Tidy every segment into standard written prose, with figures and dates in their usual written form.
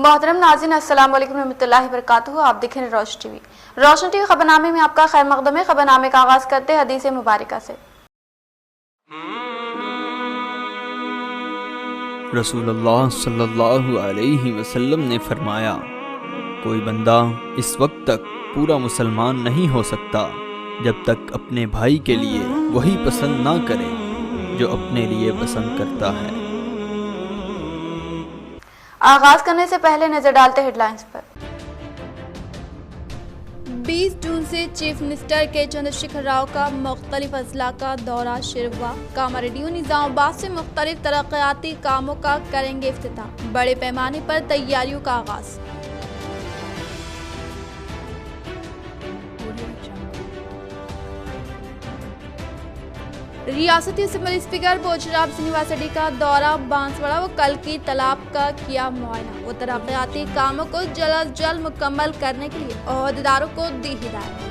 मोहतरम नाज़रीन, अस्सलाम वालेकुम रहमतुल्लाहि वबरकातुहू। आप देख रहे हैं रोशन टीवी। रोशन टीवी खबरनामे में आपका खैर मकदम है। खबरनामे का आगाज करते हैं हदीस मुबारका से। रसूलुल्लाह सल्लल्लाहु अलैहि वसल्लम ने फरमाया, कोई बंदा इस वक्त तक पूरा मुसलमान नहीं हो सकता जब तक अपने भाई के लिए वही पसंद ना करे जो अपने लिए पसंद करता है। आगाज करने से पहले नजर डालते हेडलाइंस पर। 20 जून से चीफ मिनिस्टर के चंद्रशेखर राव का मुख्तलिफ अजला का दौरा शुरू हुआ। कामारेड्डी निजामाबाद से मुख्तलिफ तरक्याती कामों का करेंगे इफ्तिताह। बड़े पैमाने पर तैयारियों का आगाज। रियासती असेंबली स्पीकर बोचराब श्रीनिवास रेड्डी का दौरा बांसवाड़ा व कल्की तालाब का किया मुआयना। वो तरक्याती कामों को जल्द अज जल्द मुकम्मल करने के लिए ओहदेदारों को दी हिदायत।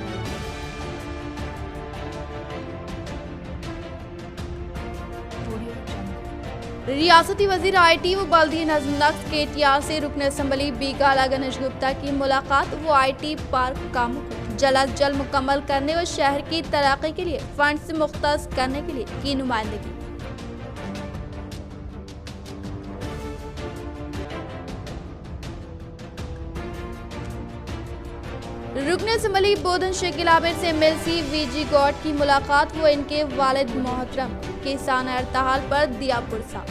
रियासती वजीर IT व बल्दी नज़्म नक्श KTR से रुकन असेंबली बीगाला गणेश गुप्ता की मुलाकात। वो IT पार्क कामों को जल्द अज जल्द मुकम्मल करने व शहर की तरक्की के लिए फंड से मुख्तस करने के लिए की नुमाइंदगी। रुकन असेंबली बोधन शकील आबिर से MLC VG गौड की मुलाकात। वो इनके वालिद मोहतरम किसान हड़ताल पर दिया पुरसा।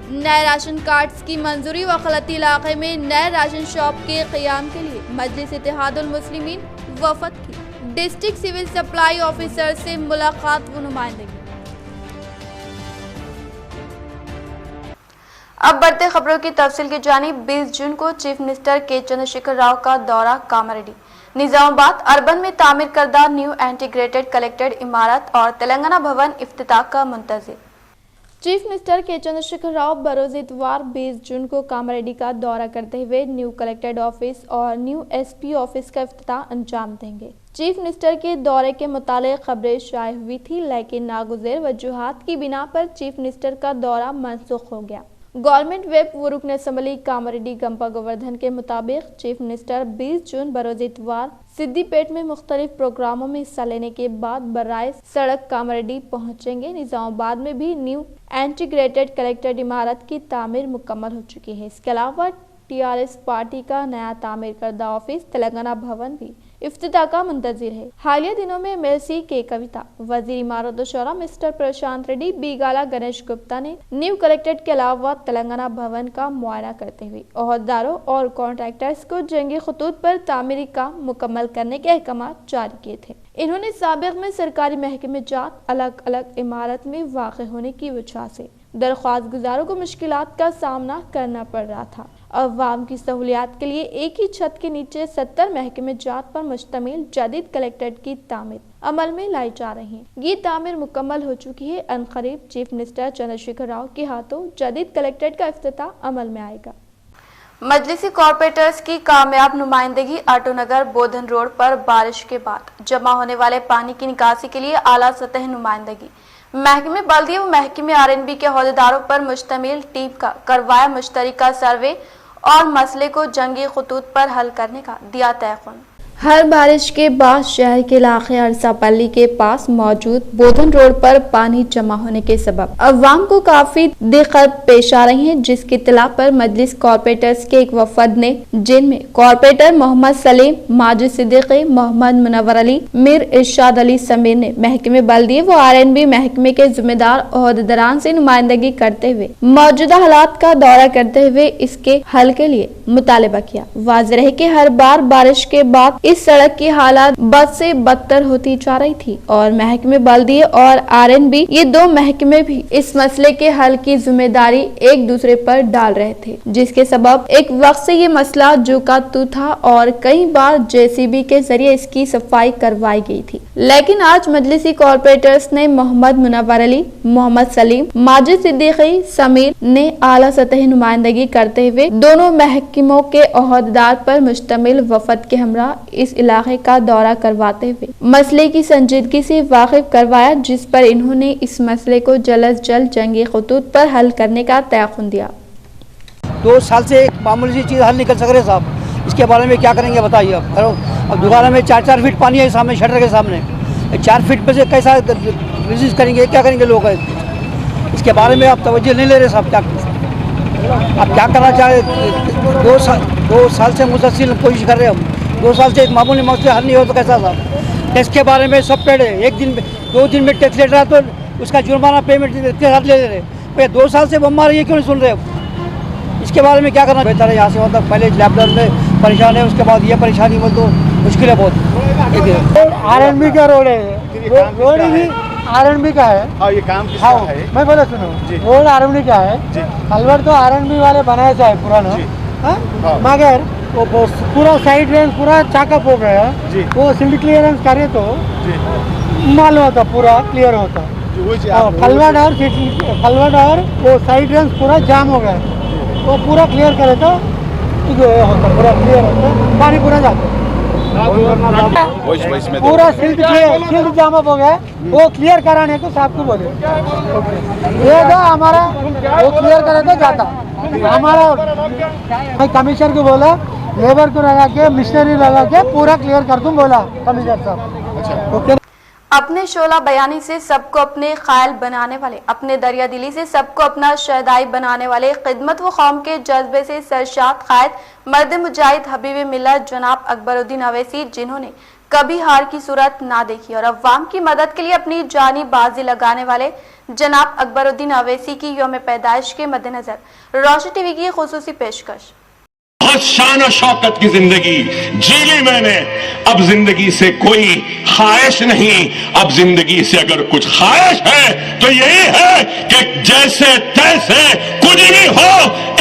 नए राशन कार्ड्स की मंजूरी व खलती इलाके में नए राशन शॉप के क़याम के लिए मजलिस इत्तेहादुल मुस्लिमीन वफद की। डिस्ट्रिक्ट सिविल सप्लाई ऑफिसर से मुलाकात व नुमाइंदगी। अब बढ़ते खबरों की तफसील की जानिब। 20 जून को चीफ मिनिस्टर के चंद्रशेखर राव का दौरा कामारेड्डी निजामाबाद अर्बन में तामीर करदा न्यू इंटीग्रेटेड कलेक्टेड इमारत और तेलंगाना भवन इफ्तिताह का मुंतज़िर। चीफ मिनिस्टर के चंद्रशेखर राव बरोज इतवार 20 जून को कामारेड्डी का दौरा करते हुए न्यू कलेक्टेड ऑफिस और न्यू SP ऑफिस का इफ्तिताह अंजाम देंगे। चीफ मिनिस्टर के दौरे के मुतालिक खबरें शाये हुई थी, लेकिन नागुज़ेर वजूहात की बिना पर चीफ मिनिस्टर का दौरा मनसूख हो गया। गवर्नमेंट वेब व रुकन असेंबली कामारेड्डी गंपा गोवर्धन के मुताबिक चीफ मिनिस्टर 20 जून बरोज इतवार सिद्दीपेट में मुख्तलिफ प्रोग्रामों में हिस्सा लेने के बाद बराए सड़क कामारेड्डी पहुंचेंगे। निजामाबाद में भी न्यू इंटीग्रेटेड कलेक्टेड इमारत की तामीर मुकम्मल हो चुकी है। इसके अलावा TRS पार्टी का नया तामीर करदा ऑफिस तेलंगाना भवन भी इफ्तिताह का मुंतज़िर है। हालिया दिनों में MLC के कविता, वजीर इमारत शौरा मिस्टर प्रशांत रेड्डी, बीगाला गणेश गुप्ता ने न्यू कलेक्टेड के अलावा तेलंगाना भवन का मुआयना करते हुए ओहदेदारों और कॉन्ट्रैक्टर्स को जंगी खतूत पर तामीरी काम मुकम्मल करने के अहकाम जारी किए थे। इन्होंने साबिक़ में सरकारी महकमे जात अलग अलग इमारत में वाक़ होने की वजह से दरख्वास्त गुजारों को मुश्किलात का सामना करना पड़ रहा था। अवाम की सहूलियात के लिए एक ही छत के नीचे 70 महकमे जात पर मुश्तमिल जदीद कलेक्टेड की तामीर अमल में लाई जा रही है। ये तामीर मुकम्मल हो चुकी है। अनकरीब चीफ मिनिस्टर चंद्रशेखर राव के हाथों जदीद कलेक्टेड का इफ्तिताह अमल में आएगा। मजलिसी कॉर्पोरेटर्स की कामयाब नुमाइंदगी। आटोनगर बोधन रोड पर बारिश के बाद जमा होने वाले पानी की निकासी के लिए आला सतह नुमाइंदगी। महकमे बल्दिया व महकमे RNB के ओहदेदारों पर मुश्तमिल टीम का करवाया मुश्तरका सर्वे और मसले को जंगी खतूत पर हल करने का दिया तयक़ुन। हर बारिश के बाद शहर के इलाके अरसापल्ली के पास मौजूद बोधन रोड पर पानी जमा होने के सबब अवाम को काफी दिक्कत पेश आ रही है, जिसकी इत्तला पर मजलिस कॉर्पोरेटर्स के एक वफद ने, जिनमें कॉर्पोरेटर मोहम्मद सलीम, माजिद सिद्दीकी, मोहम्मद मुनव्वर अली, मीर इरशाद अली समीर ने महकमे बल्दिया व RNB महकमे के जिम्मेदार ओहदेदारान से नुमाइंदगी करते हुए मौजूदा हालात का दौरा करते हुए इसके हल के लिए मुतालबा किया। वाज़ेह है कि हर बार बारिश के बाद इस सड़क की हालत बद से बदतर होती जा रही थी और महकमे बल्दिया और RNB ये दो महकमे भी इस मसले के हल की जिम्मेदारी एक दूसरे पर डाल रहे थे, जिसके सबब एक वक्त से ये मसला जुका तू था और कई बार JCB के जरिए इसकी सफाई करवाई गई थी। लेकिन आज मजलिसी कॉर्पोरेटर्स ने मोहम्मद मुनव्वर अली, मोहम्मद सलीम, माजिद सिद्दीकी, समीर ने आला सतह नुमाइंदगी करते हुए दोनों महकमों के ओहदेदार पर मुश्तमिल वफद के हमरा इस इलाके का दौरा करवाते हुए मसले की संजीदगी से वाकिफ करवाया, जिस पर इन्होंने इस मसले को जल्द अज जल्द जंगी खतूत पर हल करने का तयक़ुन दिया। 2 साल से एक मामूली सी चीज़ हल निकल सक रहे साहब, इसके बारे में क्या करेंगे बताइए आप। करो अब दोबारा में 4-4 फीट पानी है सामने शटर के सामने, 4 फीट पे से कैसा रिलीज करेंगे, क्या करेंगे लोग, इसके बारे में आप तवज्जो नहीं ले रहे साहब। क्या आप क्या करना चाहे, 2 साल से मुसलसल कोशिश कर रहे हैं हम, 2 साल से एक मामूली मसले हल नहीं हो तो कैसा साहब। टैक्स के बारे में सब पेड़ है, 1 दिन 2 दिन में टैक्स लेट रहा तो उसका जुर्माना पेमेंट के साथ ले रहे। भैया 2 साल से बम ये क्यों नहीं सुन रहे, इसके बारे में क्या करना बेहतर है। यहाँ से मतलब पहले लैपटॉप में परेशान है, उसके बाद ये परेशानी बोल तो मुश्किल है बहुत। आरएनबी का रोड है, रोड भी आरएनबी का है। हाँ, ये काम किसका है? मैं बोला सुनो, रोड आरएनबी का है, अलवर तो आरएनबी वाले बनाया जाए पुराना, मगर वो पूरा साइड रेंज पूरा चाका पोक है, वो सिल्ड क्लियरेंस करे तो मालूम होता पूरा क्लियर होता। फलवट और वो साइड रेंज पूरा जाम हो गया, वो पूरा क्लियर करे तो होता, पूरा क्लियर होता, पानी पूरा जाता, पूरा सिल्ड जाम अप हो गया, वो क्लियर कराने को साहब को बोले ये तो हमारा वो क्लियर करे तो जाता। हमारा मैं कमिश्नर को बोला, लेबर को लगा के मिशनरी लगा के पूरा क्लियर कर दूं, बोला कमिश्नर साहब। ओके, अपने शोला बयानी से सबको अपने ख़ायल बनाने वाले, अपने दरिया दिली से सबको अपना शहदाई बनाने वाले, खिदमत व कौम के जज्बे से सरशाद कायद मर्द मुजाहिद हबीब मिल्लत जनाब अकबरुद्दीन अवैसी, जिन्होंने कभी हार की सूरत ना देखी और अवाम की मदद के लिए अपनी जानी बाजी लगाने वाले जनाब अकबरुद्दीन अवैसी की यौम पैदाइश के मद्देनजर रोशन टीवी की खुसूसी पेशकश। बहुत शान और शौकत की जिंदगी जी ली मैंने, अब जिंदगी से कोई ख्वाहिश नहीं। अब जिंदगी से अगर कुछ ख्वाहिश है तो यही है कि जैसे तैसे कुछ भी हो,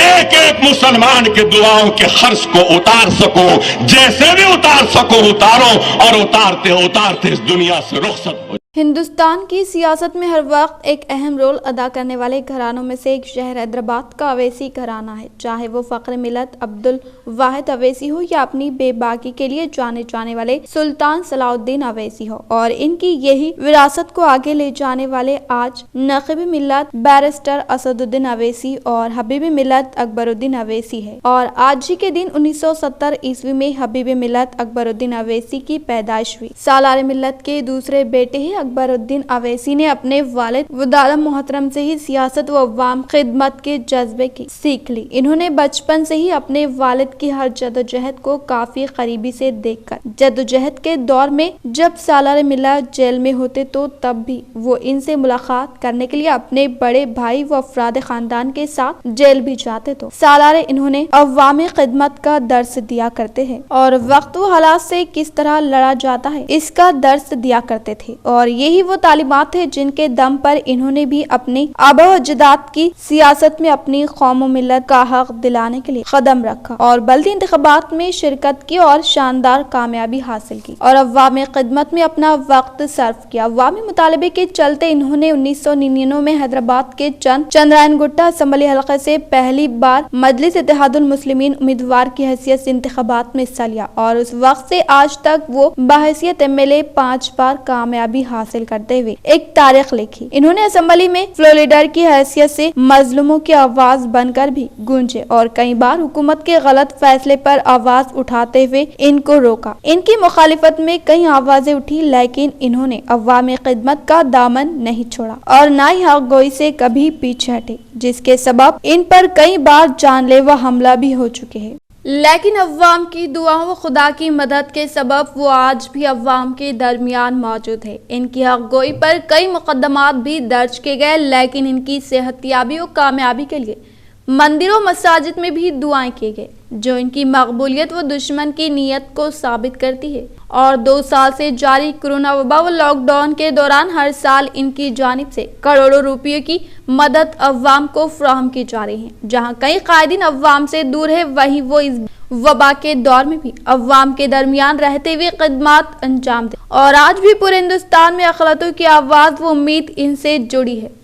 एक एक मुसलमान के दुआओं के खर्च को उतार सको, जैसे भी उतार सको उतारो, और उतारते उतारते इस दुनिया से रुखसत हो। हिंदुस्तान की सियासत में हर वक्त एक अहम रोल अदा करने वाले घरानों में से एक शहर हैदराबाद का अवैसी घराना है, चाहे वो फख्र मिल्लत अब्दुल वाहिद अवैसी हो या अपनी बेबाकी के लिए जाने जाने वाले सुल्तान सलाउद्दीन अवैसी हो। और इनकी यही विरासत को आगे ले जाने वाले आज नक़ीब मिल्लत बैरिस्टर असदुद्दीन अवैसी और हबीब मिल्लत अकबरुद्दीन अवैसी है। और आज ही के दिन 1970 ईस्वी में हबीब मिल्लत अकबरुद्दीन अवैसी की पैदाइश हुई। सालार मिल्लत के दूसरे बेटे ही अकबरुद्दीन अवैसी ने अपने वालिद वदादा मोहतरम से ही सियासत व अवाम खिदमत के जज्बे की सीख ली। इन्होंने बचपन से ही अपने वालिद की हर जदोजहद को काफी करीबी से देखकर, जदोजहद के दौर में जब सालार मिल्लत जेल में होते तो तब भी वो इनसे मुलाकात करने के लिए अपने बड़े भाई व अफराद खानदान के साथ जेल भी जाते तो सालार इन्होंने अवामी खिदमत का दर्स दिया करते हैं और वक्त व हालात से किस तरह लड़ा जाता है इसका दर्स दिया करते थे। और यही वो तालीमात थे जिनके दम पर इन्होंने भी अपनी आबा अजदाद की सियासत में अपनी कौम व मिल्लत का हक दिलाने के लिए कदम रखा और बल्दी इंतखाबात में शिरकत की और शानदार कामयाबी हासिल की और अवामी खिदमत में अपना वक्त सर्फ किया। अवामी मुतालबे के चलते इन्होंने 1999 में हैदराबाद के चंद्रायन गुट्टा असम्बली हल्के से पहली बार मजलिस इत्तेहादुल मुस्लिमीन उम्मीदवार की हैसियत से इंतखाबात में हिस्सा लिया और उस वक्त से आज तक वो बहैसियत MLA 5 बार कामयाबी हासिल करते हुए एक तारीख लिखी। इन्होंने असेंबली में फ्लोर लीडर की हैसियत से मजलूमों की आवाज बनकर भी गूंजे और कई बार हुकूमत के गलत फैसले पर आवाज उठाते हुए इनको रोका। इनकी मुखालिफत में कई आवाजें उठी लेकिन इन्होंने अवामी खिदमत का दामन नहीं छोड़ा और न ही हक गोई से कभी पीछे हटे, जिसके सबब इन पर कई बार जानलेवा हमला भी हो चुके हैं। लेकिन अव्वाम की दुआओं व खुदा की मदद के सबब वो आज भी अव्वाम के दरमियान मौजूद है। इनकी हक गोई पर कई मुकदमात भी दर्ज किए गए लेकिन इनकी सेहतियाबी और कामयाबी के लिए मंदिरों मसाजिद में भी दुआएं किए गए, जो इनकी मकबूलियत व दुश्मन की नीयत को साबित करती है। और 2 साल से जारी कोरोना वबा व लॉकडाउन के दौरान हर साल इनकी जानिब से करोड़ों रुपयों की मदद अव्वाम को फराहम की जा रही है। जहां कई कायदीन अव्वाम से दूर है, वहीं वो इस वबा के दौर में भी अव्वाम के दरमियान रहते हुए खिदमत अंजाम दे और आज भी पूरे हिंदुस्तान में अखिलतों की आवाज व उम्मीद इनसे जुड़ी है।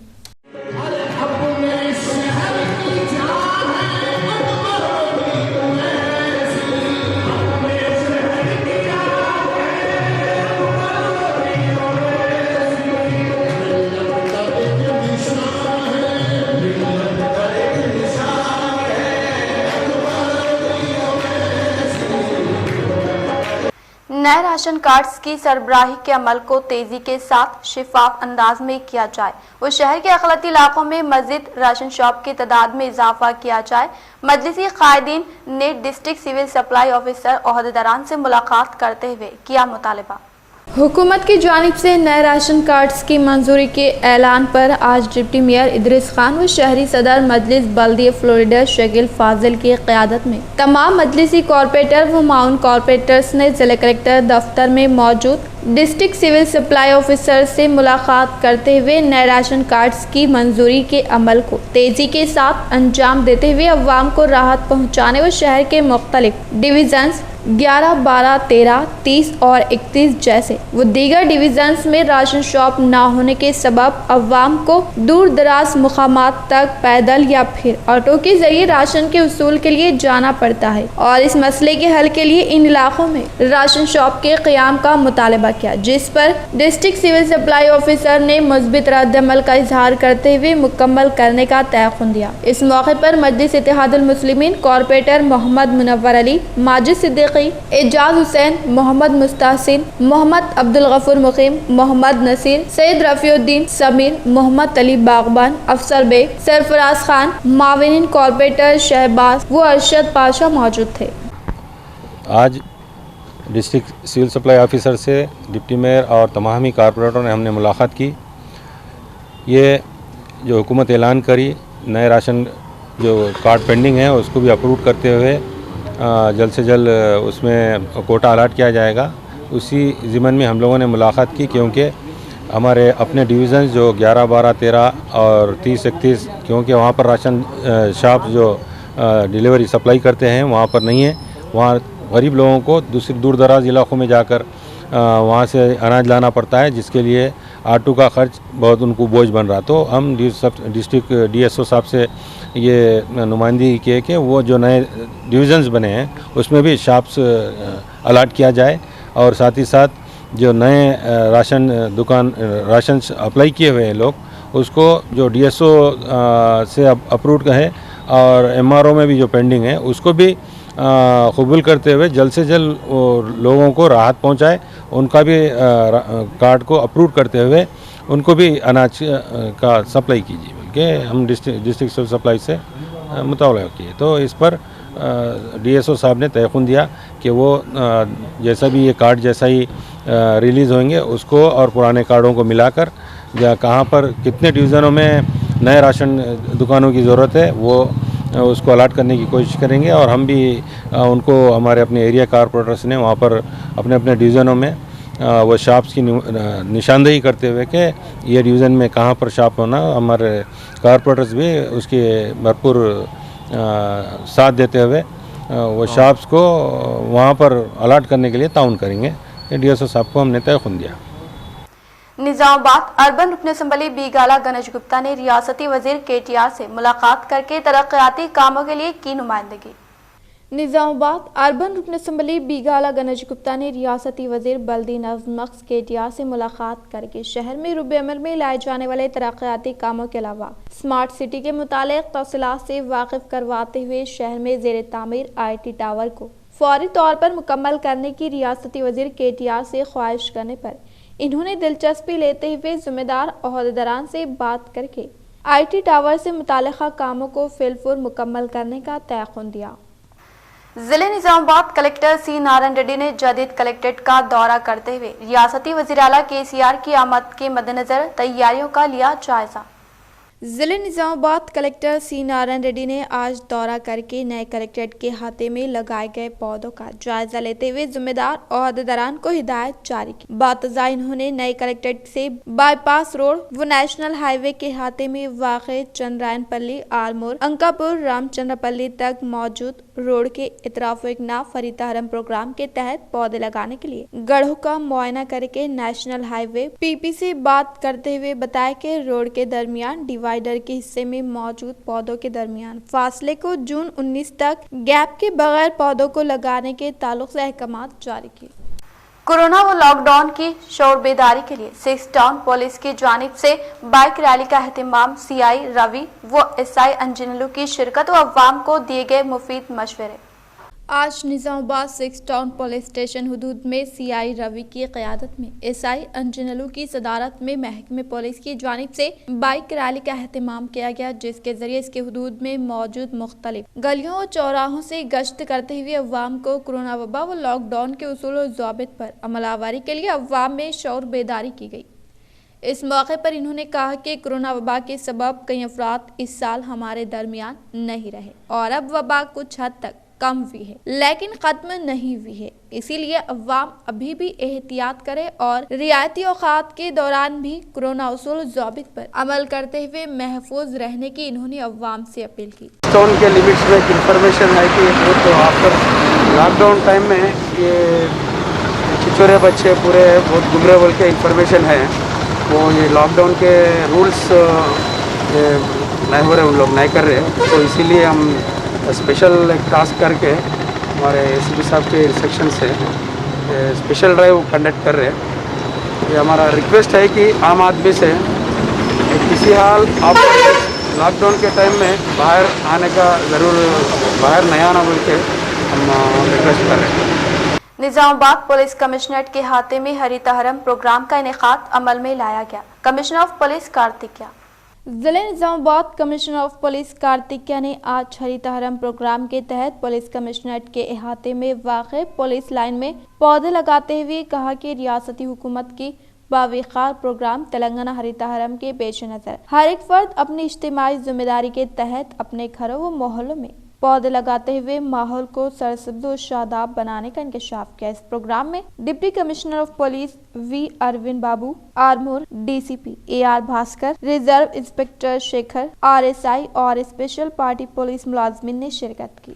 नए राशन कार्ड्स की सरबराही के अमल को तेजी के साथ शिफाफ अंदाज में किया जाए और शहर के अखलती इलाकों में मजीद राशन शॉप की तादाद में इजाफा किया जाए। मजलिसी कायदीन ने डिस्ट्रिक्ट सिविल सप्लाई ऑफिसर ओहदेदारान से मुलाकात करते हुए किया मुतालबा। हुकूमत की जानिब से नए राशन कार्ड्स की मंजूरी के ऐलान पर आज डिप्टी मेयर इदरीस खान व शहरी सदर मजलिस बल्दिया फ्लोरिडा शकील फाजिल की क़यादत में तमाम मजलिसी कॉरपोरेटर व माउन कॉरपोरेटर्स ने जिला कलेक्टर दफ्तर में मौजूद डिस्ट्रिक्ट सिविल सप्लाई ऑफिसर से मुलाकात करते हुए नए राशन कार्ड्स की मंजूरी के अमल को तेजी के साथ अंजाम देते हुए अवाम को राहत पहुँचाने व शहर के मुख्तलिफ डिवीजन्स 11, 12, 13, 30 और 31 जैसे वो दीगर डिवीजन्स में राशन शॉप न होने के सबब अवाम को दूर दराज मुकामात तक पैदल या फिर ऑटो के जरिए राशन के उसूल के लिए जाना पड़ता है और इस मसले के हल के लिए इन इलाकों में राशन शॉप के क़याम का मुतालबा किया, जिस पर डिस्ट्रिक्ट सिविल सप्लाई ऑफिसर ने मुस्बित रद्द-ए-अमल का इजहार करते हुए मुकम्मल करने का तयक़ुन दिया। इस मौके पर मजलिस इत्तेहादुल मुस्लिमीन कॉरपोरेटर मोहम्मद मुनव्वर अली, माजिद सिद्दीकी, एजाज हुसैन, मोहम्मद मुस्तासिन, मोहम्मद अब्दुल गफूर मुकीम, मोहम्मद नसीर, सैयद रफीउद्दीन समीर, मोहम्मद अली बागबान, अफसर बेग, सरफराज खान, माविन कॉरपोरेटर शहबाज व अरशद पाशा मौजूद थे। आज डिस्ट्रिक्ट सिविल सप्लाई ऑफिसर से डिप्टी मेयर और तमामी कॉरपोरेटरों ने हमने मुलाकात की। ये जो हुकूमत ऐलान करी नए राशन जो कार्ड पेंडिंग है उसको भी अप्रूव करते हुए जल्द से जल्द उसमें कोटा अलाट किया जाएगा, उसी ज़िमन में हम लोगों ने मुलाकात की, क्योंकि हमारे अपने डिवीज़न जो 11, 12, 13 और 30, 31 क्योंकि वहाँ पर राशन शॉप जो डिलीवरी सप्लाई करते हैं वहाँ पर नहीं है। वहाँ गरीब लोगों को दूसरी दूर दराज इलाकों में जाकर वहाँ से अनाज लाना पड़ता है, जिसके लिए ऑटो का खर्च बहुत उनको बोझ बन रहा। तो हम डिस्ट्रिक्ट DSO साहब से ये नुमाइंदगी की कि वो जो नए डिवीज़न्स बने हैं उसमें भी शॉप्स अलाट किया जाए और साथ ही साथ जो नए राशन अप्लाई किए हुए हैं लोग उसको जो DSO से अप्रूव है और MRO में भी जो पेंडिंग है उसको भी कबूल करते हुए जल्द से जल्द लोगों को राहत पहुंचाए, उनका भी कार्ड को अप्रूव करते हुए उनको भी अनाज का सप्लाई कीजिए, बल्कि हम डिस्ट्रिक्ट सिविल सप्लाई से मुतावला किए। तो इस पर DSO साहब ने तयक़ुन दिया कि वो जैसा भी ये कार्ड जैसा ही रिलीज़ होंगे उसको और पुराने कार्डों को मिलाकर कहाँ पर कितने डिवीज़नों में नए राशन दुकानों की ज़रूरत है वो उसको अलाट करने की कोशिश करेंगे और हम भी उनको हमारे अपने एरिया कॉरपोरेटर्स ने वहाँ पर अपने अपने डिवीज़नों में वो शॉप्स की निशानदेही करते हुए कि ये डिवीज़न में कहाँ पर शॉप होना, हमारे कॉरपोरेटर्स भी उसके भरपूर साथ देते हुए वो शॉप्स को वहाँ पर अलाट करने के लिए ताउन करेंगे। DSO साहब को हमने तयक़ुन दिया। निजामाबाद अर्बन रुकन असम्बली बीगाला गणेश गुप्ता ने रियासती वजीर KTR से मुलाकात करके तरक्याती कामों के लिए की नुमाइंदगी। निजामाबाद अर्बन रुकन असम्बली बीगाला गणेश गुप्ता ने रियासती वजीर बल्दी नज़्म KTR से मुलाकात करके शहर में रुबे अमल में लाए जाने वाले तरक्याती कामों के अलावा स्मार्ट सिटी के मुतालिक तफसीलात से वाकिफ करवाते हुए शहर में ज़ेर तामीर IT टावर को फौरी तौर पर मुकम्मल करने की रियासती वजीर KTR से ख्वाहिश करने पर इन्होंने दिलचस्पी लेते हुए जिम्मेदार ओहदेदारान से बात करके IT टावर से मुताल्लिक़ा कामों को फिलफूर मुकम्मल करने का तयक़ुन दिया। जिले निजामाबाद कलेक्टर C नारायण रेड्डी ने जदीद कलेक्ट्रेट का दौरा करते हुए रियासती वज़ीर आला KCR की आमद के मद्देनजर तैयारियों का लिया जायजा। जिले निजामाबाद कलेक्टर C नारायण रेड्डी ने आज दौरा करके नए कलेक्ट्रेट के हाथे में लगाए गए पौधों का जायजा लेते हुए जिम्मेदार ओहदेदारान को हिदायत जारी की। बातज़ा इन्होंने नए कलेक्ट्रेट से बाईपास रोड व नेशनल हाईवे के हाथे में वाक़े चंद्रायनपल्ली, आलमोर, अंकापुर, रामचंद्रपल्ली तक मौजूद रोड के इतराफ एक ना फरीताहरम प्रोग्राम के तहत पौधे लगाने के लिए गढ़ों का मुआयना करके नेशनल हाईवे PP से बात करते हुए बताया कि रोड के दरमियान डिवाइडर के हिस्से में मौजूद पौधों के दरमियान फासले को जून 19 तक गैप के बगैर पौधों को लगाने के ताल्लुक से अहकामात जारी किए। कोरोना व लॉकडाउन की शोर बेदारी के लिए 6 टाउन पुलिस की जानिब से बाइक रैली का एहतमाम CI रवि व SI अंजनलू की शिरकत व अवाम को दिए गए मुफीद मशवरे। آج نظام آباد 6 ٹاؤن پولیس اسٹیشن حدود میں CI روی کی قیادت میں SI انجنلو کی صدارت میں محکمہ پولیس کی جانب سے بائک ریلی کا اہتمام کیا گیا، جس کے ذریعے اس کے حدود میں موجود مختلف گلیوں اور چوراہوں سے گشت کرتے ہوئے عوام کو کورونا وبا و لاک ڈاؤن کے اصول و ضوابط پر عمل آوری کے لیے عوام میں شعور بیداری کی گئی۔ اس موقع پر انہوں نے کہا کہ کورونا وبا کے سبب کئی افراد اس سال ہمارے درمیان نہیں رہے اور اب وبا کچھ حد تک کم ہوئی ہے لیکن ختم نہیں ہوئی ہے، اسی لیے عوام ابھی بھی احتیاط کرے اور رعایتی اوقات کے دوران بھی کورونا اصول و ضوابط پر عمل کرتے ہوئے محفوظ رہنے کی انہوں نے عوام سے اپیل کی۔ ٹاؤن کے لیمٹس میں ایک انفارمیشن ہے کہ تو آفٹر لاک ڈاؤن ٹائم میں یہ چھچورے بچے پورے بہت گمراہ بول کے انفارمیشن ہے، وہ یہ لاک ڈاؤن کے رولس نہیں ہو رہے، ان لوگ نہیں کر رہے، تو اسی لیے ہم اسپیشل ایک ٹاسک کر کے ہمارے ACP صاحب کے انسٹرکشن سے اسپیشل ڈرائیو کنڈکٹ کر رہے ہیں۔ یہ ہمارا ریکویسٹ ہے کہ عام آدمی سے کسی حال آپ لاک ڈاؤن کے ٹائم میں باہر آنے کا ضرور باہر نہیں آنا بول کے ہم ریکویسٹ کر رہے ہیں۔ نظام آباد پولیس کمشنریٹ کے احاطے میں ہریت حرم پروگرام کا انعقاد عمل میں لایا گیا۔ کمشنر آف پولیس کارتکیہ ضلع نظام آباد کمشنر آف پولیس کارتکیہ نے آج ہریت حرم پروگرام کے تحت پولیس کمشنریٹ کے احاطے میں واقع پولیس لائن میں پودے لگاتے ہوئے کہا کہ ریاستی حکومت کی باوقار پروگرام تلنگانہ ہریت حرم کے پیش نظر ہر ایک فرد اپنی اجتماعی ذمہ داری کے تحت اپنے گھروں و محلوں میں پودے لگاتے ہوئے ماحول کو سرسبز و شاداب بنانے کا انکشاف کیا۔ اس پروگرام میں deputy commissioner of police V Arvind Babu, armour DCP AR Bhaskar, reserve inspector Shekhar, RSI اور اسپیشل پارٹی پولیس ملازمین نے شرکت کی۔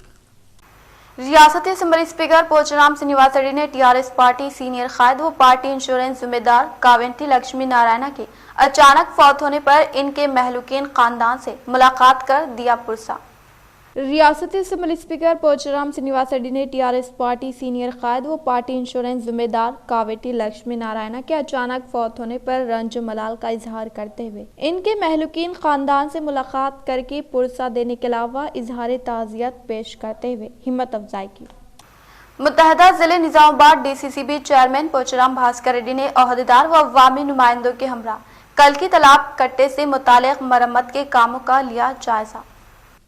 ریاستی اسمبلی اسپیکر پوچرام سرینواس ریڈی نے TRS پارٹی سینئر قائد و پارٹی انشورنس ذمہ دار کاوینٹی لکشمی نارائنا کے اچانک فوت ہونے پر ان کے مہلوکین خاندان سے ملاقات کر دیا پرسہ۔ ریاستی اسمبلی اسپیکر پوچرام سرینواس ریڈی نے TRS پارٹی سینئر قائد و پارٹی انشورنس ذمہ دار کاویٹی لکشمی نارائنا کے اچانک فوت ہونے پر رنج ملال کا اظہار کرتے ہوئے ان کے مہلوکین خاندان سے ملاقات کر کے پرسہ دینے کے علاوہ اظہار تعزیت پیش کرتے ہوئے ہمت افزائی کی۔ متحدہ ضلع نظام آباد DCCB چیئرمین پوچرام بھاسکر ریڈی نے عہدیدار و عوامی نمائندوں کے ہمراہ کلکی تالاب کٹے سے متعلق مرمت کے کاموں کا لیا جائزہ۔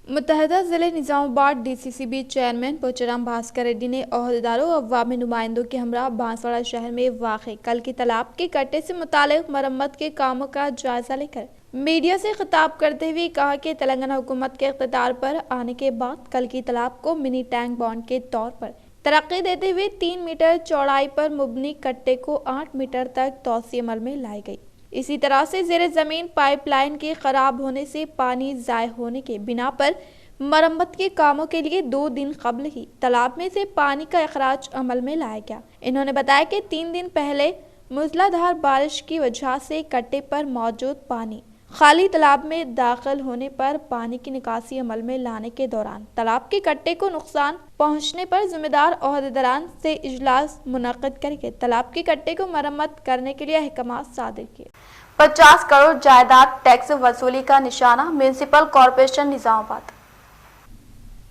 متحدہ ضلع نظام آباد DCCB چیئرمین پوچرام بھاسکر ریڈی نے عہدیداروں و عوامی نمائندوں کے ہمراہ بانسواڑہ شہر میں واقع کلکی تالاب کے کٹے سے متعلق مرمت کے کاموں کا جائزہ لے کر میڈیا سے خطاب کرتے ہوئے کہا کہ تلنگانہ حکومت کے اقتدار پر آنے کے بعد کلکی تالاب کو منی ٹینک بانڈ کے طور پر ترقی دیتے ہوئے 3 میٹر چوڑائی پر مبنی کٹے کو 8 میٹر تک توسیع عمل میں لائی گئی۔ اسی طرح سے زیر زمین پائپ لائن کے خراب ہونے سے پانی ضائع ہونے کے بنا پر مرمت کے کاموں کے لیے 2 دن قبل ہی تالاب میں سے پانی کا اخراج عمل میں لایا گیا۔ انہوں نے بتایا کہ 3 دن پہلے موسلادھار بارش کی وجہ سے کٹے پر موجود پانی خالی تالاب میں داخل ہونے پر پانی کی نکاسی عمل میں لانے کے دوران تالاب کے کٹے کو نقصان پہنچنے پر ذمہ دار عہدیداران سے اجلاس منعقد کر کے تالاب کے کٹے کو مرمت کرنے کے لیے احکامات صادر کیے۔ 50 کروڑ جائیداد ٹیکس وصولی کا نشانہ میونسپل کارپوریشن نظام آباد۔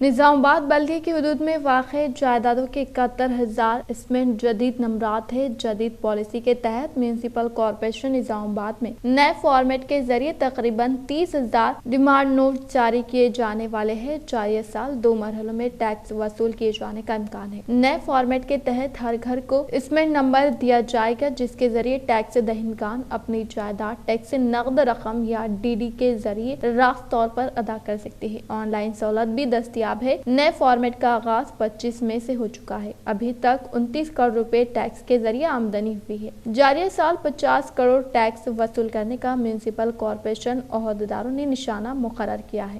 نظام آباد بلدیہ کی حدود میں واقع جائیدادوں کے 71,000 اسمنٹ جدید نمبرات ہے۔ جدید پالیسی کے تحت میونسپل کارپوریشن نظام آباد میں نئے فارمیٹ کے ذریعے تقریباً 30,000 ڈیمانڈ نوٹ جاری کیے جانے والے ہیں۔ جاری سال 2 مرحلوں میں ٹیکس وصول کیے جانے کا امکان ہے۔ نئے فارمیٹ کے تحت ہر گھر کو اسمنٹ نمبر دیا جائے گا، جس کے ذریعے ٹیکس دہندگان اپنی جائیداد ٹیکس نقد رقم یا DD کے ذریعے راست طور پر ادا کر سکتے ہیں۔ آن لائن سہولت بھی دستیاب ہے۔ نئے فارمیٹ کا آغاز 25 مئی سے ہو چکا ہے۔ ابھی تک 29 کروڑ روپے ٹیکس کے ذریعے آمدنی ہوئی ہے۔ جاری سال 50 کروڑ ٹیکس وصول کرنے کا میونسپل کارپوریشن عہدیداروں نے نشانہ مقرر کیا ہے۔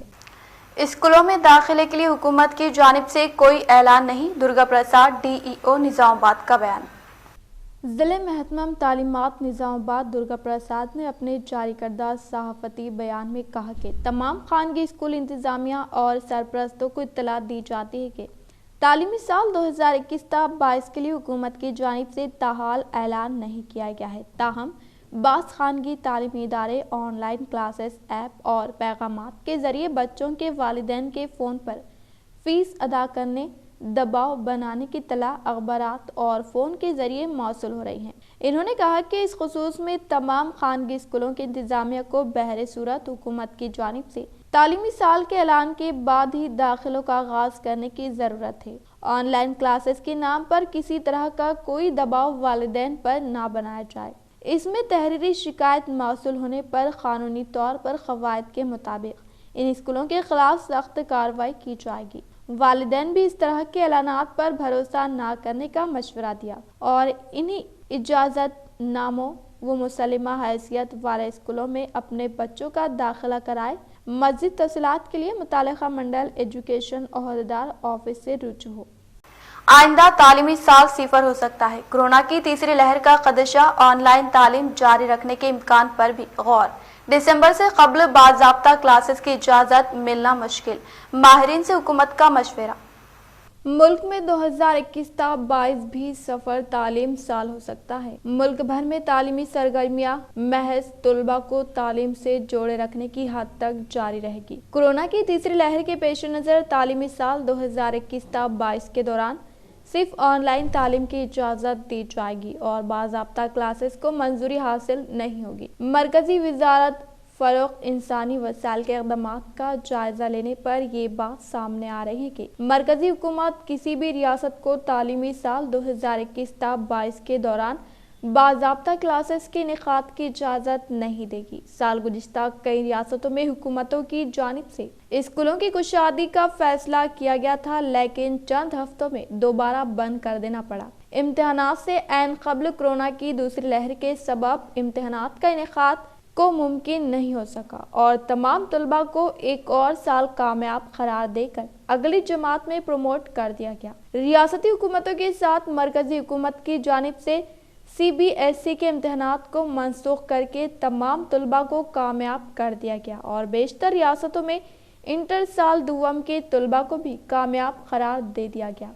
اسکولوں میں داخلے کے لیے حکومت کی جانب سے کوئی اعلان نہیں، درگا پرساد DEO نظام آباد کا بیان۔ ضلع محکمہ تعلیمات نظام آباد درگا پرساد نے اپنے جاری کردہ صحافتی بیان میں کہا کہ تمام خانگی اسکول انتظامیہ اور سرپرستوں کو اطلاع دی جاتی ہے کہ تعلیمی سال 2021-22 کے لیے حکومت کی جانب سے تاحال اعلان نہیں کیا گیا ہے، تاہم بعض خانگی تعلیمی ادارے آن لائن کلاسز ایپ اور پیغامات کے ذریعے بچوں کے والدین کے فون پر فیس ادا کرنے दबाव बनाने की तला अखबारात और फ़ोन के ज़रिए मौसूल हो रही हैं। इन्होंने कहा कि इस खुसूस में तमाम खानगी स्कूलों के इंतज़ामिया को बहरे सूरत हुकूमत की जानिब से तालीमी साल के ऐलान के बाद ही दाखिलों का आगाज़ करने की ज़रूरत है। ऑनलाइन क्लासेस के नाम पर किसी तरह का कोई दबाव वालिदैन पर ना बनाया जाए। इसमें तहरीरी शिकायत मौसूल होने पर कानूनी तौर पर क़वायद के मुताबिक इन स्कूलों के खिलाफ सख्त कार्रवाई की जाएगी। वालिदैन भी इस तरह के ऐलानात पर भरोसा ना करने का मशवरा दिया और इन्हीं इजाज़त नामों व मुसल्लिमा हैसियत वाले स्कूलों में अपने बच्चों का दाखिला कराए। मज़ीद तफसीलात के लिए मुतालिका मंडल एजुकेशन ओहदेदार ऑफिस से रुजू हो। आइंदा तालीमी साल सिफर हो सकता है। कोरोना की तीसरी लहर का खदशा, ऑनलाइन तालीम जारी रखने के इम्कान पर भी गौर। दिसंबर से कबल बाज़ाब्ता क्लासेस की इजाज़त मिलना मुश्किल, माहिरीन से हुकूमत का मशवरा। मुल्क में 2021-22 भी सफर तालीम साल हो सकता है। मुल्क भर में तालीमी सरगर्मियां महज तुलबा को तालीम से जोड़े रखने की हद तक जारी रहेगी। कोरोना की तीसरी लहर के पेश नज़र तालीमी साल 2021-22 के दौरान सिर्फ ऑनलाइन तालीम की इजाज़त दी जाएगी और बाज़ाब्ता क्लासेस को मंजूरी हासिल नहीं होगी। मरकजी वजारत फ़रोग़ इंसानी वसाइल के इक़दामात का जायज़ा लेने पर ये बात सामने आ रही है कि मरकज़ी हुकूमत किसी भी रियासत को तालीमी साल 2021-22 के दौरान बाज़ाब्ता क्लासेस के इनेकाद की इजाज़त नहीं देगी। साल गुज़िश्ता कई रियासतों में हुकूमतों की जानिब से स्कूलों की कुशादगी का फैसला किया गया था, लेकिन चंद हफ्तों में दोबारा बंद कर देना पड़ा। इम्तिहानात से ऐन क़ब्ल कोरोना की दूसरी लहर के सबब इम्तिहानात का इनेकाद को मुमकिन नहीं हो सका और तमाम तलबा को एक और साल कामयाब करार देकर अगली जमात में प्रमोट कर दिया गया। रियासती हुकूमतों के साथ मरकजी हुकूमत की जानिब से CBSE के इम्तिहानात को मनसूख करके तमाम तलबा को कामयाब कर दिया गया और बेशतर रियासतों में इंटर साल दुआम के तलबा को भी कामयाब करार दे दिया गया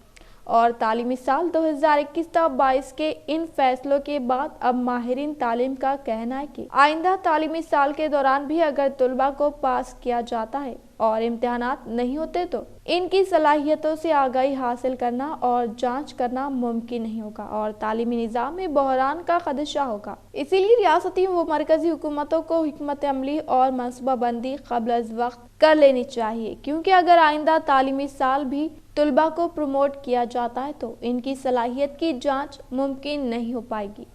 और तालीमी साल 2021-22 के इन फैसलों के बाद अब माहिरीन तालीम का कहना है कि आइंदा तालीमी साल के दौरान भी अगर तलबा को पास किया जाता है और इम्तिहानात नहीं होते तो इनकी सलाहियतों से आगाही हासिल करना और जांच करना मुमकिन नहीं होगा और तालीमी निज़ाम में बहरान का खदशा होगा। इसीलिए रियासती व मरकजी हुकूमतों को हिकमत अमली और मनसूबाबंदी क़ब्ल अज़ वक्त कर लेनी चाहिए, क्योंकि अगर आइंदा तालीमी साल भी तलबा को प्रमोट किया जाता है तो इनकी सलाहियत की जांच मुमकिन नहीं हो पाएगी।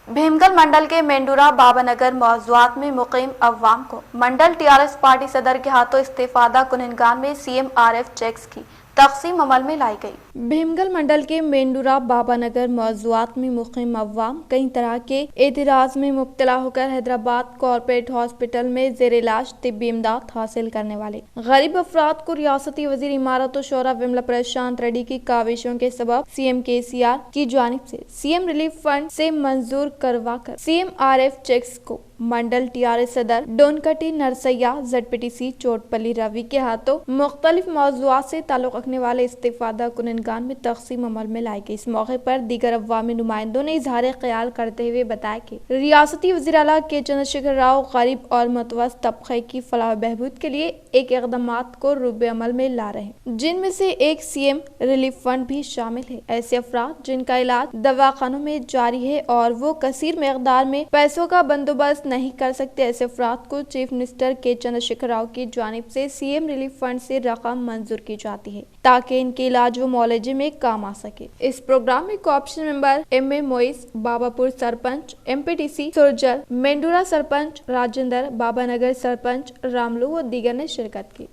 भीमगल मंडल के मेंडूरा बाबानगर मौज़ूआत में मुकीम अवाम को मंडल TRS पार्टी सदर के हाथों इस्तीफादा कुनगान में CMRF चेक्स की तकसीम अमल में लाई गई। भीमगल मंडल के मेंडूरा बाबानगर मौज़ूआत में मुकीम अवाम कई तरह के एतराज में मुब्तला होकर हैदराबाद कॉर्पोरेट हॉस्पिटल में ज़ेर इलाज तिब्बी इमदाद हासिल करने वाले गरीब अफराद को रियासती वज़ीर इमारत और शोरा विमला प्रशांत रेड्डी की काविशों के सबब CM KCR की जानिब से CM रिलीफ फंड से मंजूर करवा कर CMRF चेक्स को मंडल TRS सदर डोनकटी नरसैया ZPTC चोटपल्ली रवि के हाथों मुख्तलिफ मौज़ूआत से ताल्लुक़ रखने वाले इस्तीफादा कुनगान में तकसीम अमल में लाई गई। इस मौके पर दीगर अवामी नुमाइंदों ने इजहार ख्याल करते हुए बताया कि रियासती वज़ीर आला के चंद्रशेखर राव गरीब और मतवस्त तबके की फलाह बहबूद के लिए एक इक़दामात को रूबे अमल में ला रहे हैं, जिनमें से एक CM रिलीफ फंड भी शामिल है। ऐसे अफराद जिनका इलाज दवाखानों में जारी है और वो कसीर मकदार में पैसों का बंदोबस्त नहीं कर सकते, ऐसे अफराद को चीफ मिनिस्टर के चंद्रशेखर राव की जानिब से CM रिलीफ फंड से रकम मंजूर की जाती है ताकि इनके इलाज व मौलजे में काम आ सके। इस प्रोग्राम में co-option member MA Moiz, Babapur sarpanch, MPTC Surjal, Mendura sarpanch Rajendra, Babanagar sarpanch Ramulu व दीगर ने शिरकत की।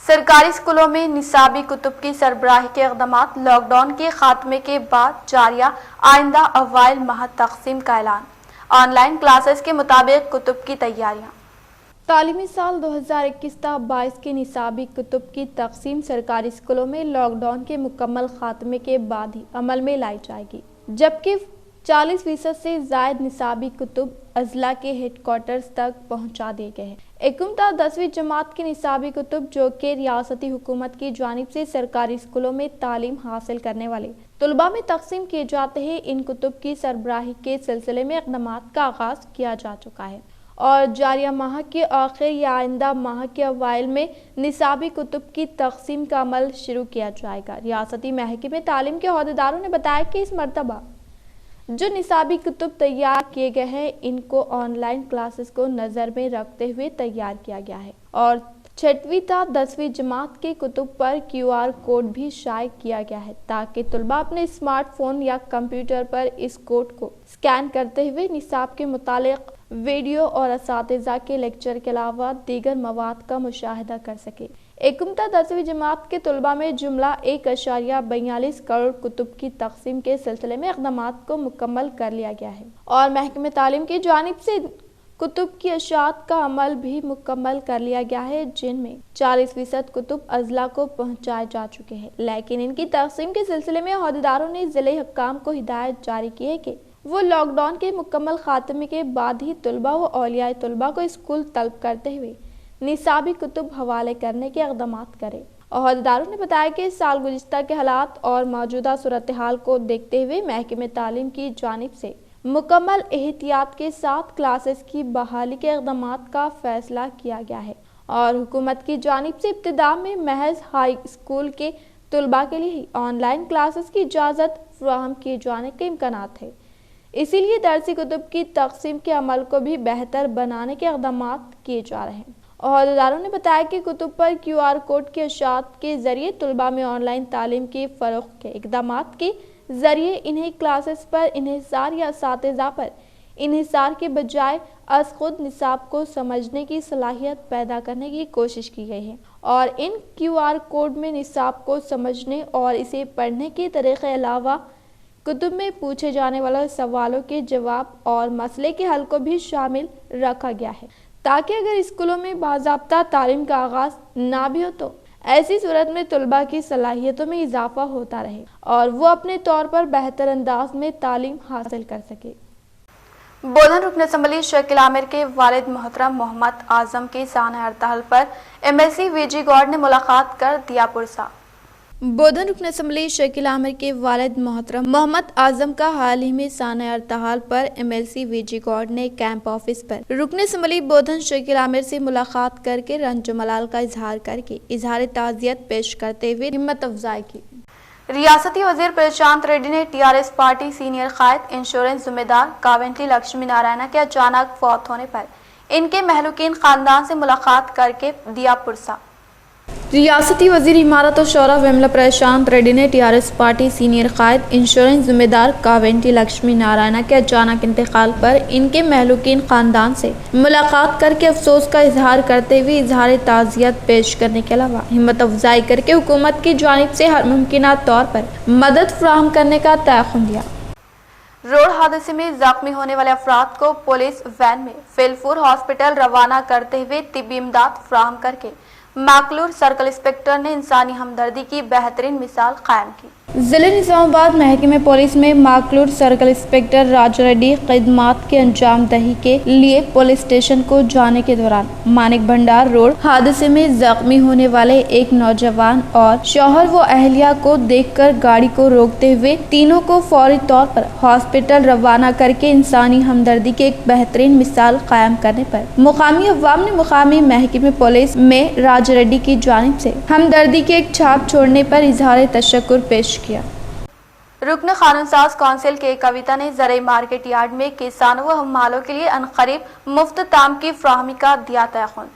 सरकारी स्कूलों में निसाबी कुतुब की सरबराही के इक़दामात, लॉकडाउन के खात्मे के बाद जारिया, आइंदा अवाइल माह तकसीम का ऐलान। ऑनलाइन क्लासेस के मुताबिक कुतुब की तैयारियां। तालीमी साल 2021-22 के निसाबी कुतुब की तकसीम सरकारी स्कूलों में लॉकडाउन के मुकम्मल खात्मे के बाद ही अमल में लाई जाएगी, जबकि 40% से ज़ायद निसाबी कुतुब अजला के हेडक्वार्टर्स तक पहुंचा दिए गए हैं। एकमता 10वीं जमात के निसाबी कुतुब जो कि रियासती हुकूमत की जानिब से सरकारी स्कूलों में तालीम हासिल करने वाले तलबा में तकसीम किए जाते हैं। इन कुतुब की सरबराही के सिलसिले में इक़दामात का आगाज़ किया जा चुका है और जारिया माह के आखिर या आइंदा माह के अवाइल में निसाबी कुतुब की तकसीम का अमल शुरू किया जाएगा। रियासती महकमे तालीम के अहदेदारों ने बताया कि इस मरतबा जो निसाबी कुतुब तैयार किए गए हैं इनको ऑनलाइन क्लासेस को नज़र में रखते हुए तैयार किया गया है और 6वीं था 10वीं जमात के कुतुब पर QR कोड भी शाये किया गया है ताकि तलबा अपने स्मार्टफोन या कंप्यूटर पर इस कोड को स्कैन करते हुए निसाब के मुतालिक वीडियो और असातिज़ा के लेक्चर के अलावा दीगर मवाद का मुशाहिदा कर सके। एकमता 10वीं जमात के तलबा में जुमला 1.42 करोड़ कुतुब की तकसीम के सिलसिले में इक़दामात को मुकम्मल कर लिया गया है और महकमे तालीम की जानिब से कुतुब की अशात का अमल भी मुकम्मल कर लिया गया है, जिनमें 40% कुतुब अजला को पहुंचाए जा चुके हैं। लेकिन इनकी तकसीम के सिलसिले में अहदेदारों ने ज़िले हक्काम को हिदायत जारी की है कि वो लॉकडाउन के मुकम्मल खात्मे के बाद ही तलबा व औलियाए तलबा को स्कूल तलब करते हुए निसाबी कुतुब हवाले करने के इक़दामात करें। अहदेदारों ने बताया कि इस साल गुज़िश्ता के हालात और मौजूदा सूरत हाल को देखते हुए महकमे तालीम की जानिब से मुकम्मल एहतियात के साथ क्लासेस की बहाली के इक़दामात का फैसला किया गया है और हुकूमत की जानिब से इब्तिदा में महज हाई स्कूल के तलबा के लिए ही ऑनलाइन क्लासेस की इजाज़त फराहम किए जाने के इम्कानात है। इसीलिए दरसी कुतुब की तकसीम के अमल को भी बेहतर बनाने के इक़दामात किए जा रहे हैं। अहदेदारों ने बताया कि कुतुब पर QR कोड के अशात के ज़रिए तलबा में ऑनलाइन तालीम की फ़रोग़ के इक़दामात के ज़रिए इन्हें क्लासेस पर इन्हिसार या असातिज़ा पर इन्हिसार के बजाय अज खुद निसाब को समझने की सलाहियत पैदा करने की कोशिश की गई है और इन QR कोड में निसाब को समझने और इसे पढ़ने के तरीक़े अलावा कुतुब में पूछे जाने वाले सवालों के जवाब और मसले के हल को भी शामिल रखा गया है ताकि अगर स्कूलों में बाज़ाब्ता तालीम का आगाज़ ना भी हो तो ऐसी सूरत में तलबा की सलाहियतों में इजाफा होता रहे और वो अपने तौर पर बेहतर अंदाज में तालीम हासिल कर सके। बोधन रुकन असम्बली शकील आमिर के वालिद मोहतरम मोहम्मद आजम के साना अर्ताहल पर MLC VG गौड़ ने मुलाकात कर दिया पुरसा। बोधन रुकन असम्बली शकील आमिर के वालिद मोहतरम मोहम्मद आजम का हाल ही में साना अर्ताहल पर MLC VG गौड़ ने कैंप ऑफिस पर रुकन असम्बली बोधन शकील आमिर से मुलाकात करके रंज मलाल का इजहार करके इजहार ताज़ियत पेश करते हुए हिम्मत अफजाई की। रियासती वजीर प्रशांत रेड्डी ने TRS पार्टी सीनियर कायद इंश्योरेंस जिम्मेदार कावेंट्री लक्ष्मी नारायण के अचानक फौत होने पर इनके महलूकीन खानदान से मुलाकात करके दिया पुरसा। रियासती वजीर इमारत और शौरा विमला प्रशांत रेड्डी ने TRS पार्टी सीनियर कायद इंश्योरेंस जिम्मेदार कावेंट्री लक्ष्मी नारायण के अचानक इंतकाल पर इनके महलूकीन खानदान से मुलाकात करके अफसोस का इजहार करते हुए इजहार ताज़ियत पेश करने के अलावा हिम्मत अफजाई करके हुकूमत की जानिब से हर मुमकिन तौर पर मदद फराहम करने का तयक़ुन दिया। रोड हादसे में जख्मी होने वाले अफराद को पुलिस वैन में फिलफूर हॉस्पिटल रवाना करते हुए तिब्बी इमदाद फराहम करके माकलूर सर्कल इंस्पेक्टर ने इंसानी हमदर्दी की बेहतरीन मिसाल कायम की। जिले निजामाबाद महकमे पुलिस में माकलूर सर्कल इंस्पेक्टर राज रेड्डी खिदमात के अंजाम दही के लिए पुलिस स्टेशन को जाने के दौरान मानिक भंडार रोड हादसे में जख्मी होने वाले एक नौजवान और शौहर व अहलिया को देखकर गाड़ी को रोकते हुए तीनों को फौरी तौर पर हॉस्पिटल रवाना करके इंसानी हमदर्दी की एक बेहतरीन मिसाल कायम करने पर मुकामी अवाम ने मुकामी महकमे पुलिस में राज रेड्डी की जानिब से हमदर्दी की एक छाप छोड़ने पर इजहार तशक्कुर पेश किया। रुकन कानून साज कौंसिल के कविता ने ज़राई मार्केट यार्ड में किसानों व हमालों के लिए अनकरीब मुफ्त ताम की फ्राहमी का दिया तयक़ुन।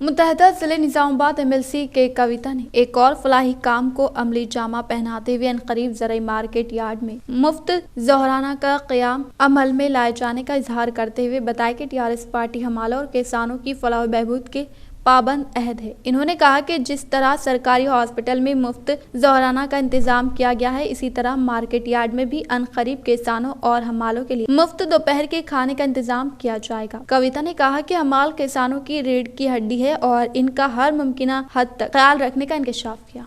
मुत्तहदा ज़िले निजामाबाद MLC के कविता ने एक और फलाही काम को अमली जामा पहनाते हुए अनकरीब ज़राई मार्केट यार्ड में मुफ्त ज़ोहराना का क़याम अमल में लाए जाने का इजहार करते हुए बताया कि TRS पार्टी हमालों और किसानों की फलाह व बहबूद के पाबंद अहद है। इन्होंने कहा कि जिस तरह सरकारी हॉस्पिटल में मुफ्त ज़ोहराना का इंतजाम किया गया है, इसी तरह मार्केट यार्ड में भी अनकरीब किसानों और हमालों के लिए मुफ्त दोपहर के खाने का इंतजाम किया जाएगा। कविता ने कहा कि हमाल किसानों की रीढ़ की हड्डी है और इनका हर मुमकिन हद तक ख्याल रखने का इंकशाफ किया।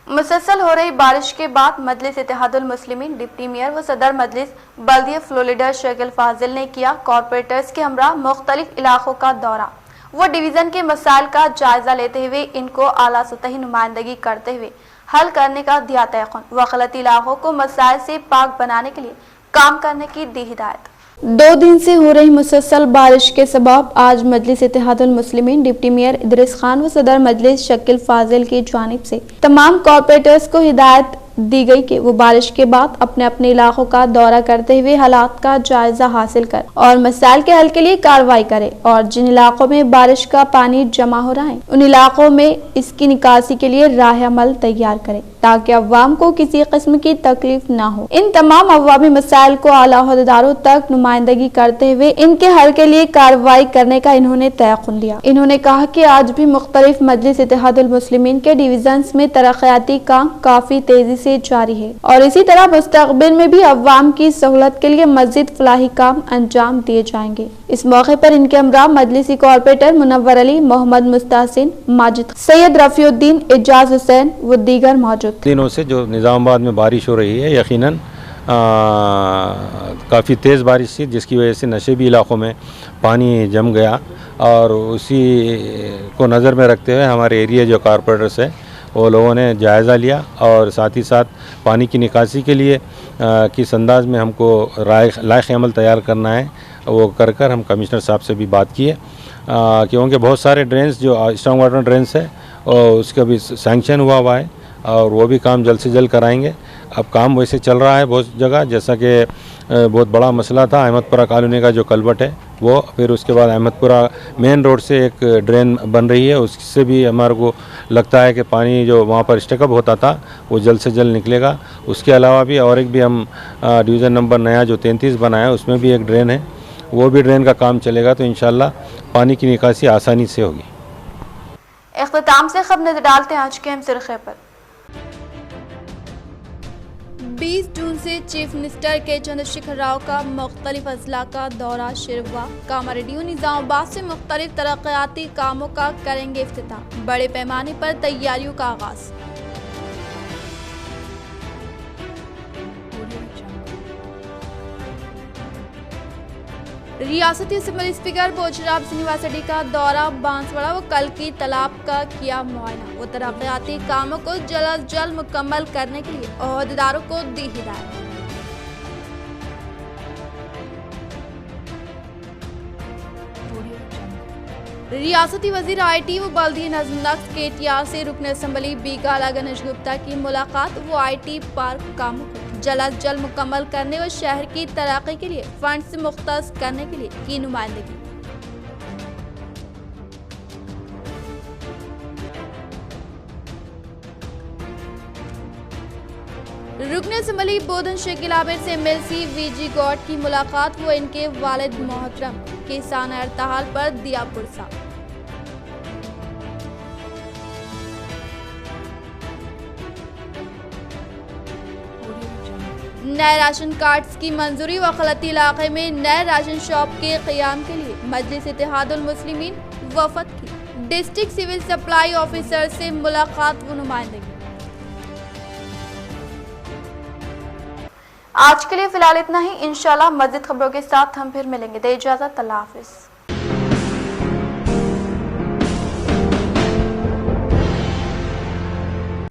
मुसलसल हो रही बारिश के बाद मजलिस इत्तेहादुल मुस्लिमीन डिप्टी मेयर व सदर मजलिस बल्दिया फ्लोर लीडर शकील फाजिल ने किया कॉरपोरेटर्स के हमरा मुख्तलिफ इलाकों का दौरा। वो डिवीज़न के मसाइल का जायजा लेते हुए इनको आला सतही नुमाइंदगी करते हुए हल करने का दिया तयक़ुन व गलती इलाकों को मसाइल से पाक बनाने के लिए काम करने की दी हिदायत। 2 दिन से हो रही मुसलसल बारिश के सबब आज मजलिस इत्तेहादुल मुस्लिमीन डिप्टी मेयर इदरीस खान व सदर मजलिस शकील फाजिल की जानिब से तमाम कॉर्पोरेटर्स को हिदायत दी गई कि वो बारिश के बाद अपने अपने इलाकों का दौरा करते हुए हालात का जायजा हासिल कर और मसाइल के हल के लिए कार्रवाई करे और जिन इलाकों में बारिश का पानी जमा हो रहा है उन इलाकों में इसकी निकासी के लिए राह अमल तैयार करे ताकि अवाम को किसी किस्म की तकलीफ न हो। इन तमाम अवामी मसाइल को आला अहदेदारों तक नुमाइंदगी करते हुए इनके हल के लिए कार्रवाई करने का इन्होंने तयक़ुन दिया। इन्होंने कहा कि आज भी मुख्तलिफ मजलिस इत्तेहादुल मुस्लिमीन के डिवीजन्स में तरक्याती काम काफी तेजी से जारी है और इसी तरह मुस्तक़बिल में भी अवाम की सहूलत के लिए मज़ीद फलाही काम अंजाम दिए जाएंगे। इस मौके पर इनके हमरा मजलिसी कॉर्पोरेटर मुनव्वर अली, मोहम्मद मुस्तासिन, माजिद, सैयद रफीउद्दीन, एजाज हुसैन व दीगर मौजूद। दिनों से जो निज़ामाबाद में बारिश हो रही है यकीनन काफ़ी तेज़ बारिश थी जिसकी वजह से नशेबी इलाक़ों में पानी जम गया और उसी को नज़र में रखते हुए हमारे एरिया जो कॉर्पोरेटर्स है वो लोगों ने जायज़ा लिया और साथ ही साथ पानी की निकासी के लिए किस अंदाज में हमको लायक अमल तैयार करना है वो कर हम कमिश्नर साहब से भी बात किए क्योंकि बहुत सारे ड्रेन्स जो स्ट्रॉन्ग वाटर ड्रेन्स है और उसका भी सैंक्शन हुआ है और वो भी काम जल्द से जल्द कराएंगे। अब काम वैसे चल रहा है बहुत जगह, जैसा कि बहुत बड़ा मसला था अहमदपुरा कॉलोनी का जो कलवट है वो, फिर उसके बाद अहमदपुरा मेन रोड से एक ड्रेन बन रही है, उससे भी हमारे को लगता है कि पानी जो वहाँ पर स्टकअप होता था वो जल्द से जल्द निकलेगा। उसके अलावा भी और एक भी हम डिवीज़न नंबर नया जो 33 बनाया उसमें भी एक ड्रेन है, वो भी ड्रेन का काम चलेगा तो इंशाल्लाह पानी की निकासी आसानी से होगी। इख्तिताम से खबर नजर डालते हैं आज के अहम सुर्खियों पर। 20 जून से चीफ मिनिस्टर के चंद्रशेखर राव का मुख्तलिफ अजला का दौरा शुरू हुआ। कामारेड्डी निजामाबाद से मुख्तलिफ तरक्याती कामों का करेंगे इफ्तिताह। बड़े पैमाने पर तैयारियों का आगाज। रियासती असम्बली स्पीकर बोचराब श्रीनिवास रेड्डी का दौरा बांसवाड़ा व कल की तालाब का किया मुआयना। वो तरक्याती कामों को जल्द अज जल्द मुकम्मल करने के लिए अहदेदारों को दी हिदायत। रियासती वजीर IT व बल्दिया नज़्म नक्श KTR से रुकन असम्बली बीगाला गणेश गुप्ता की मुलाकात। वो IT पार्क कामों को जल्द अज जल्द मुकम्मल करने व शहर की तरक्की के लिए फंड से मुख्तस करने के लिए की नुमाइंदगी। रुकन असम्बली बोधन शकील आमिर से MLC VG गौड की मुलाकात। वो इनके वालिद मोहतरम किसान हड़ताल पर दिया पुरसा। नए राशन कार्ड्स की मंजूरी व खलती इलाके में नए राशन शॉप के क़याम के लिए मजलिस इत्तेहादुल मुस्लिमीन वफद की। डिस्ट्रिक्ट सिविल सप्लाई ऑफिसर से मुलाकात व नुमाइंदगी। आज के लिए फिलहाल इतना ही। इंशाल्लाह मज़ीद खबरों के साथ हम फिर मिलेंगे। दे इजाज़त, अल्लाह हाफ़िज़।